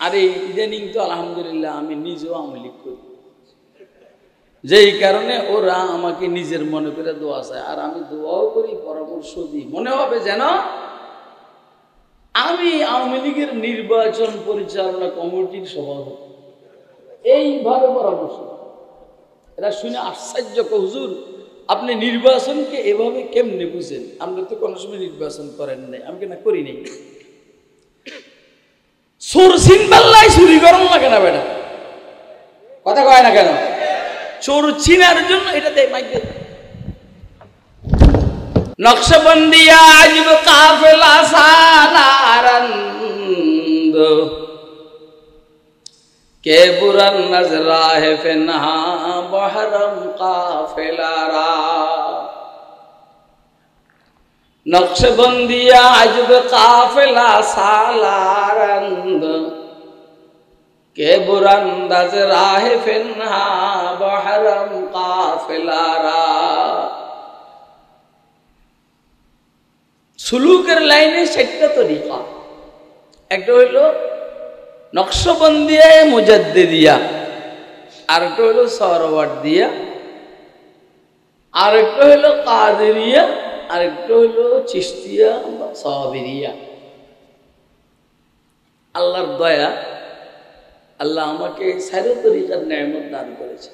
আরে ইদানিং তো আলহামদুলিল্লাহ আমি নিজেও আওয়ামী লীগ করি, যেই কারণে ওরা আমাকে নিজের মনে করে দোয়া চায়, আর আমি দোয়াও করি, পরামর্শ দিই। মনে হবে যেন আমি আওয়ামী লীগের নির্বাচন পরিচালনা কমিটির সভাপতি, এইভাবে পরামর্শ। এরা শুনে আশ্চর্য, হুজুর আপনি নির্বাচনকে এভাবে কেমনে বুঝেন? আমরা তো কোনো সময় নির্বাচন করেন নাই। আমি কেন করি নাই? চোর চিনবাল্লাই চুরি করেন না কেন? বেটা কথা কয় না কেন? চোর চিনার জন্য এটা দেয় মাইক দে। নকশবন্দিয়া আজব কাফেলা সালারন্দ কে বুরান নজরা হে ফেনহা বহরম কাফেলারা। নকশবন্দিয়া আজব কাফেলা সালারন্দ কে বুরান নজরা হে ফেনহা বহরম কাফেলারা। সুলুকের লাইনে 4টা তরিকা। একটা হইল নকশবন্দিয়া মুজাদ্দিদিয়া, আরেকটা হইল সহরওয়ার্দিয়া, আরেকটা হইল কাদেরিয়া, আরেকটা হইল চিশতিয়া বা সাবিরিয়া। আল্লাহর দয়া, আল্লাহ আমাকে 4 তরিকার নেয়ামত দান করেছে।